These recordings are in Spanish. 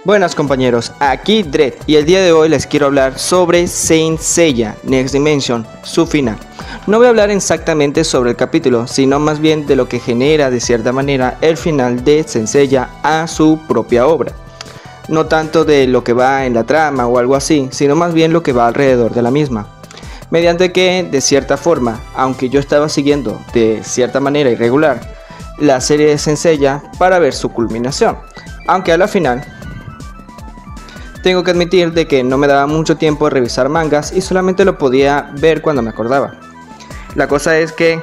Buenas compañeros, aquí Dredd y el día de hoy les quiero hablar sobre Saint Seiya Next Dimension, su final. No voy a hablar exactamente sobre el capítulo, sino más bien de lo que genera de cierta manera el final de Saint Seiya a su propia obra. No tanto de lo que va en la trama o algo así, sino más bien lo que va alrededor de la misma. Mediante que, de cierta forma, aunque yo estaba siguiendo de cierta manera irregular la serie de Saint Seiya para ver su culminación, aunque a la final tengo que admitir de que no me daba mucho tiempo de revisar mangas y solamente lo podía ver cuando me acordaba. La cosa es que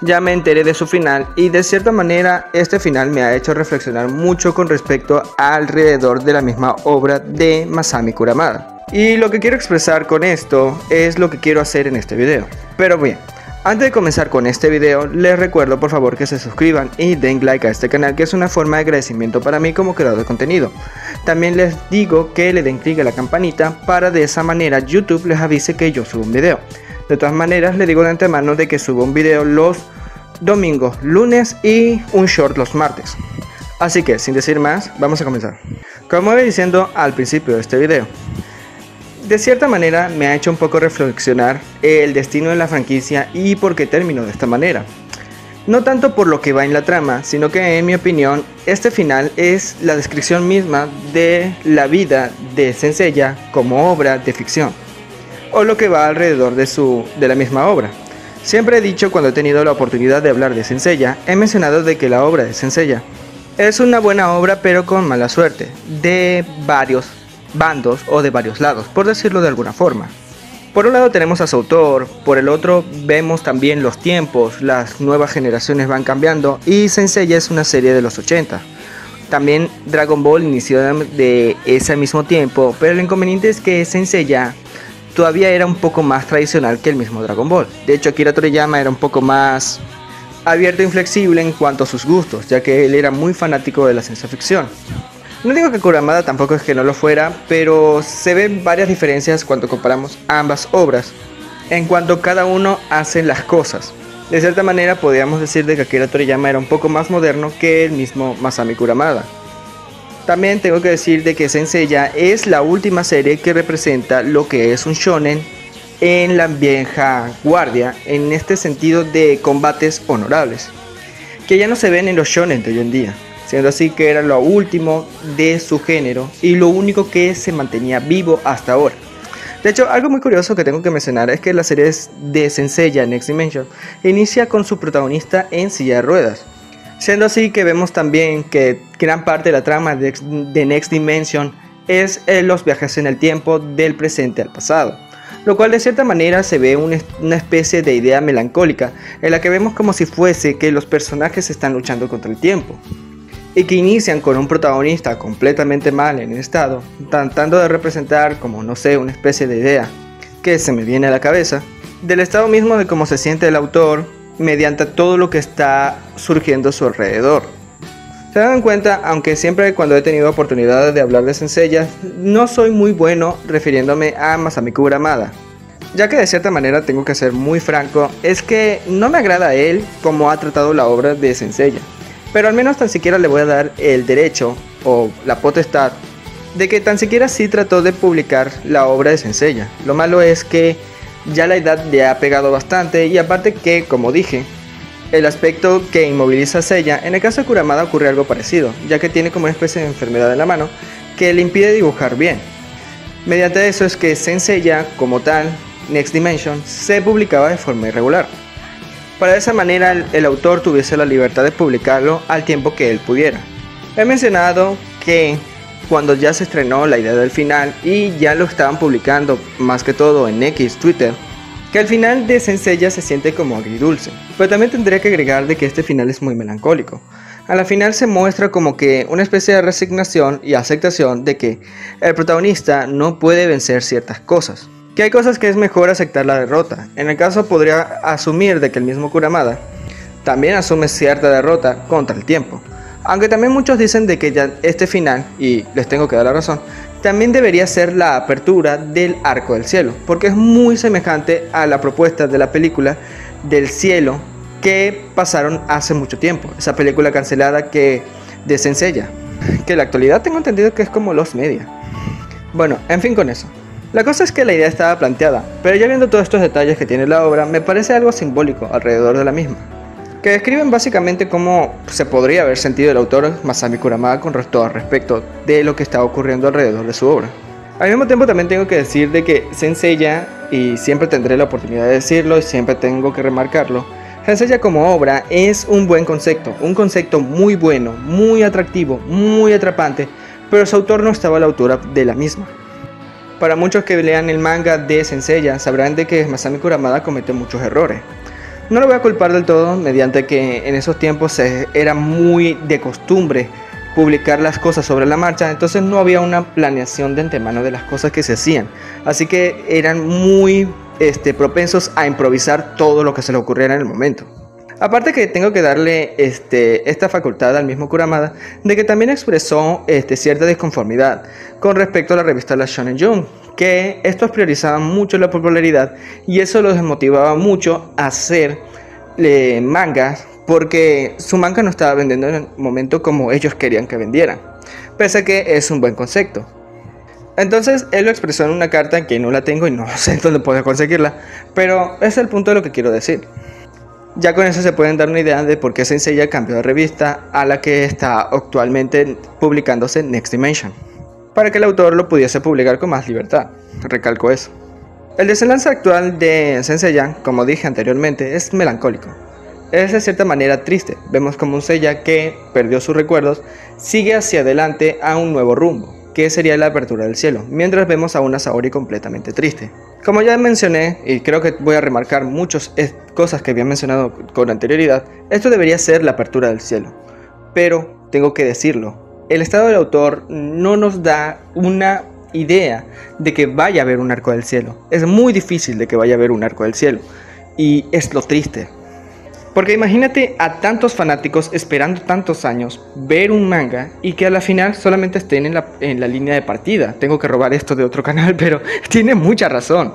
ya me enteré de su final y de cierta manera este final me ha hecho reflexionar mucho con respecto alrededor de la misma obra de Masami Kurumada. Y lo que quiero expresar con esto es lo que quiero hacer en este video. Pero bien, antes de comenzar con este video, les recuerdo por favor que se suscriban y den like a este canal, que es una forma de agradecimiento para mí como creador de contenido. También les digo que le den click a la campanita para de esa manera YouTube les avise que yo subo un video. De todas maneras les digo de antemano de que subo un video los domingos, lunes y un short los martes. Así que sin decir más, vamos a comenzar. Como iba diciendo al principio de este video, de cierta manera me ha hecho un poco reflexionar el destino de la franquicia y por qué terminó de esta manera. No tanto por lo que va en la trama, sino que en mi opinión este final es la descripción misma de la vida de Saint Seiya como obra de ficción, o lo que va alrededor de la misma obra. Siempre he dicho, cuando he tenido la oportunidad de hablar de Saint Seiya, he mencionado de que la obra de Saint Seiya es una buena obra pero con mala suerte, de varios bandos o de varios lados, por decirlo de alguna forma. Por un lado tenemos a su autor, por el otro vemos también los tiempos, las nuevas generaciones van cambiando y Saint Seiya es una serie de los 80. También Dragon Ball inició de ese mismo tiempo, pero el inconveniente es que Saint Seiya todavía era un poco más tradicional que el mismo Dragon Ball. De hecho, Akira Toriyama era un poco más abierto e inflexible en cuanto a sus gustos, ya que él era muy fanático de la ciencia ficción. No digo que Kurumada tampoco es que no lo fuera, pero se ven varias diferencias cuando comparamos ambas obras, en cuanto cada uno hace las cosas. De cierta manera podríamos decir de que Akira Toriyama era un poco más moderno que el mismo Masami Kurumada. También tengo que decir de que Saint Seiya es la última serie que representa lo que es un shonen en la vieja guardia, en este sentido de combates honorables, que ya no se ven en los shonen de hoy en día, siendo así que era lo último de su género y lo único que se mantenía vivo hasta ahora. De hecho, algo muy curioso que tengo que mencionar es que la serie de Saint Seiya Next Dimension inicia con su protagonista en silla de ruedas, siendo así que vemos también que gran parte de la trama de Next Dimension es los viajes en el tiempo del presente al pasado, lo cual de cierta manera se ve una especie de idea melancólica en la que vemos como si fuese que los personajes están luchando contra el tiempo y que inician con un protagonista completamente mal en estado, tratando de representar como no sé, una especie de idea que se me viene a la cabeza del estado mismo de cómo se siente el autor mediante todo lo que está surgiendo a su alrededor. Se dan cuenta, aunque siempre cuando he tenido oportunidad de hablar de Saint Seiya, no soy muy bueno refiriéndome a Masami Kurumada, ya que de cierta manera tengo que ser muy franco, es que no me agrada a él como ha tratado la obra de Saint Seiya, pero al menos tan siquiera le voy a dar el derecho o la potestad de que tan siquiera sí trató de publicar la obra de Saint Seiya. Lo malo es que ya la edad le ha pegado bastante y aparte que, como dije, el aspecto que inmoviliza a Seiya, en el caso de Kurumada ocurre algo parecido, ya que tiene como una especie de enfermedad en la mano que le impide dibujar bien. Mediante eso es que Saint Seiya como tal, Next Dimension, se publicaba de forma irregular, para de esa manera el autor tuviese la libertad de publicarlo al tiempo que él pudiera. He mencionado que cuando ya se estrenó la idea del final y ya lo estaban publicando más que todo en X, Twitter, que el final de Saint Seiya se siente como agridulce, pero también tendría que agregar de que este final es muy melancólico. A la final se muestra como que una especie de resignación y aceptación de que el protagonista no puede vencer ciertas cosas, que hay cosas que es mejor aceptar la derrota. En el caso podría asumir de que el mismo Kurumada también asume cierta derrota contra el tiempo, aunque también muchos dicen de que ya este final, y les tengo que dar la razón, también debería ser la apertura del Arco del Cielo, porque es muy semejante a la propuesta de la película del cielo que pasaron hace mucho tiempo, esa película cancelada de Saint Seiya. que en la actualidad tengo entendido que es como los media. Bueno, en fin con eso. La cosa es que la idea estaba planteada, pero ya viendo todos estos detalles que tiene la obra, me parece algo simbólico alrededor de la misma, que describen básicamente cómo se podría haber sentido el autor Masami Kurumada con respecto de lo que estaba ocurriendo alrededor de su obra. Al mismo tiempo también tengo que decir de que Saint Seiya, y siempre tendré la oportunidad de decirlo y siempre tengo que remarcarlo, Saint Seiya como obra es un buen concepto, un concepto muy bueno, muy atractivo, muy atrapante, pero su autor no estaba a la altura de la misma. Para muchos que lean el manga de Saint Seiya sabrán de que Masami Kurumada cometió muchos errores. No lo voy a culpar del todo, mediante que en esos tiempos era muy de costumbre publicar las cosas sobre la marcha, entonces no había una planeación de antemano de las cosas que se hacían, así que eran muy propensos a improvisar todo lo que se les ocurriera en el momento. Aparte que tengo que darle esta facultad al mismo Kurumada de que también expresó cierta disconformidad con respecto a la revista La Shonen Jump, que estos priorizaban mucho la popularidad y eso los desmotivaba mucho a hacer mangas, porque su manga no estaba vendiendo en el momento como ellos querían que vendieran, pese a que es un buen concepto. Entonces él lo expresó en una carta que no la tengo y no sé dónde puedo conseguirla, pero es el punto de lo que quiero decir. Ya con eso se pueden dar una idea de por qué Saint Seiya cambió de revista a la que está actualmente publicándose Next Dimension, para que el autor lo pudiese publicar con más libertad. Recalco eso. El desenlace actual de Saint Seiya, como dije anteriormente, es melancólico. Es de cierta manera triste. Vemos como un Seiya que perdió sus recuerdos sigue hacia adelante a un nuevo rumbo, que sería la apertura del cielo, mientras vemos a una Saori completamente triste. Como ya mencioné, y creo que voy a remarcar muchas cosas que había mencionado con anterioridad, esto debería ser la apertura del cielo. Pero, tengo que decirlo, el estado del autor no nos da una idea de que vaya a haber un arco del cielo. Es muy difícil de que vaya a haber un arco del cielo, y es lo triste. Porque imagínate a tantos fanáticos esperando tantos años ver un manga y que a la final solamente estén en la línea de partida. Tengo que robar esto de otro canal, pero tiene mucha razón.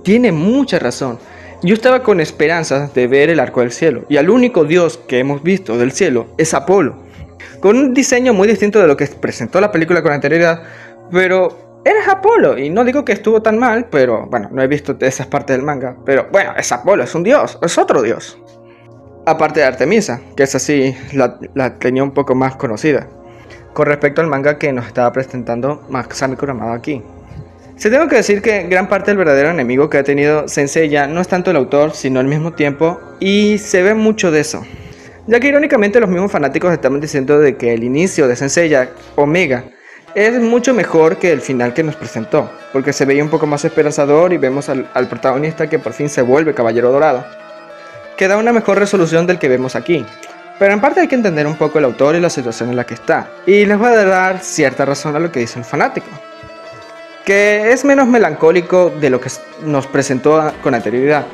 Tiene mucha razón. Yo estaba con esperanzas de ver el arco del cielo, y al único dios que hemos visto del cielo es Apolo, con un diseño muy distinto de lo que presentó la película con anterioridad, pero eres Apolo, y no digo que estuvo tan mal, pero bueno, no he visto esas partes del manga, pero bueno, es Apolo, es un dios, es otro dios. Aparte de Artemisa, que es así, la tenía un poco más conocida, con respecto al manga que nos estaba presentando Masami Kurumada aquí. Se tengo que decir que gran parte del verdadero enemigo que ha tenido Saint Seiya no es tanto el autor, sino al mismo tiempo, y se ve mucho de eso. Ya que irónicamente los mismos fanáticos estaban diciendo de que el inicio de Saint Seiya, Omega, es mucho mejor que el final que nos presentó, porque se veía un poco más esperanzador y vemos al protagonista que por fin se vuelve Caballero Dorado, que da una mejor resolución del que vemos aquí. Pero en parte hay que entender un poco el autor y la situación en la que está, y les voy a dar cierta razón a lo que dice el fanático, que es menos melancólico de lo que nos presentó con anterioridad.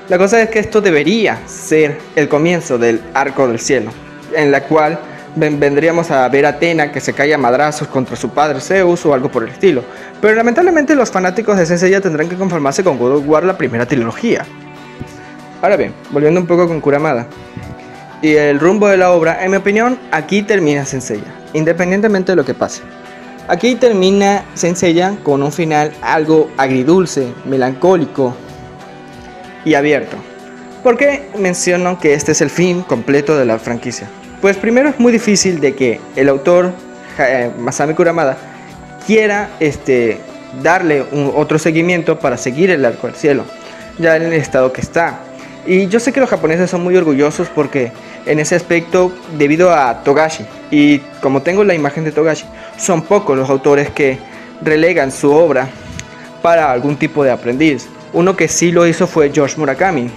La cosa es que esto debería ser el comienzo del arco del cielo, en la cual vendríamos a ver a Athena que se cae a madrazos contra su padre Zeus o algo por el estilo. Pero lamentablemente los fanáticos de Saint Seiya tendrán que conformarse con God of War, la primera trilogía. Ahora bien, volviendo un poco con Kurumada y el rumbo de la obra, en mi opinión, aquí termina Saint Seiya, independientemente de lo que pase. Aquí termina Saint Seiya con un final algo agridulce, melancólico y abierto. ¿Por qué menciono que este es el fin completo de la franquicia? Pues primero es muy difícil de que el autor Masami Kurumada quiera darle otro seguimiento para seguir el arco del cielo, ya en el estado que está. Y yo sé que los japoneses son muy orgullosos porque en ese aspecto, debido a Togashi, y como tengo la imagen de Togashi, son pocos los autores que relegan su obra para algún tipo de aprendiz. Uno que sí lo hizo fue George Murakami,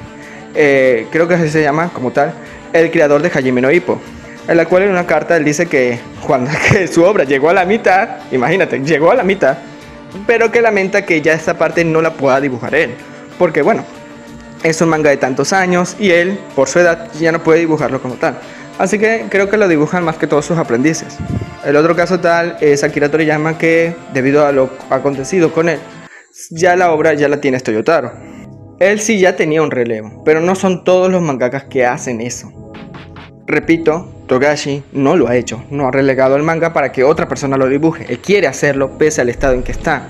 creo que así se llama como tal, el creador de Hajime no Ippo, en la cual en una carta él dice que cuando su obra llegó a la mitad, imagínate, llegó a la mitad, pero que lamenta que ya esta parte no la pueda dibujar él, porque bueno, es un manga de tantos años y él, por su edad, ya no puede dibujarlo como tal. Así que creo que lo dibujan más que todos sus aprendices. El otro caso tal es Akira Toriyama, que debido a lo acontecido con él, ya la obra ya la tiene Toyotaro. Él sí ya tenía un relevo, pero no son todos los mangakas que hacen eso. Repito Togashi no lo ha hecho, no ha relegado el manga para que otra persona lo dibuje, él quiere hacerlo pese al estado en que está.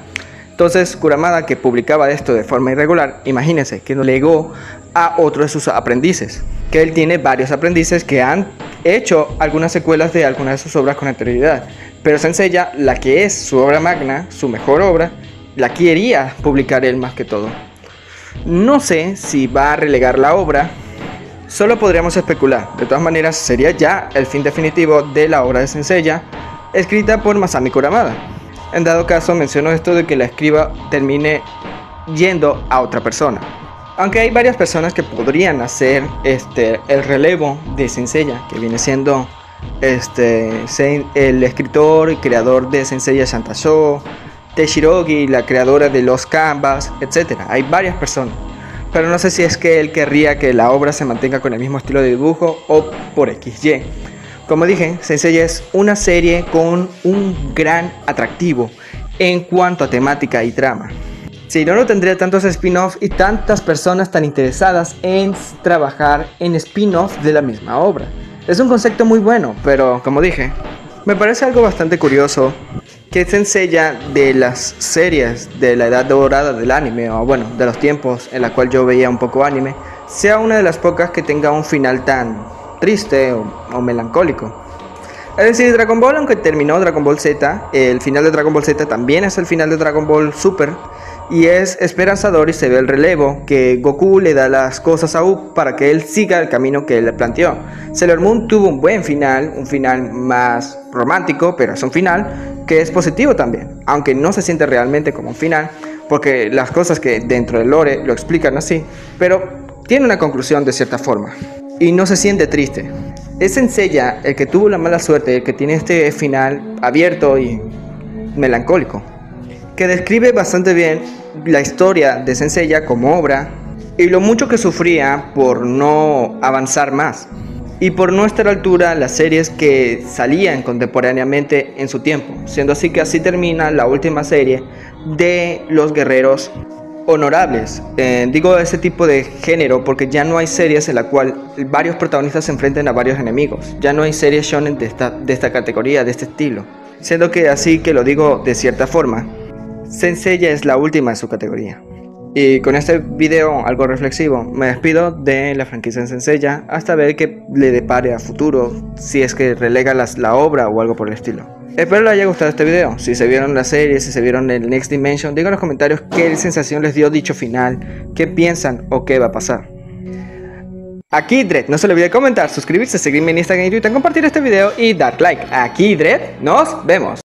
Entonces Kuramada, que publicaba esto de forma irregular, imagínense que lo legó a otro de sus aprendices, que él tiene varios aprendices que han hecho algunas secuelas de algunas de sus obras con anterioridad, pero Saint-Seiya, la que es su obra magna, su mejor obra, la quería publicar él más que todo. No sé si va a relegar la obra, solo podríamos especular. De todas maneras, sería ya el fin definitivo de la obra de Saint-Seiya, escrita por Masami Kuramada. En dado caso, menciono esto de que la escriba termine yendo a otra persona. Aunque hay varias personas que podrían hacer el relevo de Saint-Seiya, que viene siendo el escritor y creador de Saint-Seiya Shantasho, Teshirogi, la creadora de los Canvas, etc. Hay varias personas, pero no sé si es que él querría que la obra se mantenga con el mismo estilo de dibujo o por XY. Como dije, Saint-Seiya es una serie con un gran atractivo en cuanto a temática y trama. Si no, no tendría tantos spin-offs y tantas personas tan interesadas en trabajar en spin-offs de la misma obra. Es un concepto muy bueno, pero como dije, me parece algo bastante curioso que Saint-Seiya, de las series de la edad dorada del anime, o bueno, de los tiempos en la cual yo veía un poco anime, sea una de las pocas que tenga un final tan triste o melancólico. Es decir, Dragon Ball, aunque terminó Dragon Ball Z, el final de Dragon Ball Z también es el final de Dragon Ball Super, y es esperanzador y se ve el relevo que Goku le da las cosas a Up para que él siga el camino que él le planteó. Sailor Moon tuvo un buen final, un final más romántico, pero es un final que es positivo también, aunque no se siente realmente como un final, porque las cosas que dentro del lore lo explican así, pero tiene una conclusión de cierta forma, y no se siente triste. Es Saint-Seiya el que tuvo la mala suerte, el que tiene este final abierto y melancólico, que describe bastante bien la historia de Saint-Seiya como obra y lo mucho que sufría por no avanzar más y por no estar a la altura las series que salían contemporáneamente en su tiempo, siendo así que así termina la última serie de los guerreros honorables. Digo ese tipo de género porque ya no hay series en la cual varios protagonistas se enfrenten a varios enemigos, ya no hay series shonen de esta categoría, de este estilo, siendo que así que lo digo de cierta forma, Saint-Seiya es la última en su categoría. Y con este video algo reflexivo, me despido de la franquicia de Saint-Seiya hasta ver qué le depare a futuro, si es que relega la obra o algo por el estilo. Espero les haya gustado este video. Si se vieron la serie, si se vieron el Next Dimension, digan en los comentarios qué sensación les dio dicho final, qué piensan o qué va a pasar. Aquí Dredd, no se le olvide comentar, suscribirse, seguirme en Instagram y Twitter, compartir este video y dar like. Aquí Dredd, nos vemos.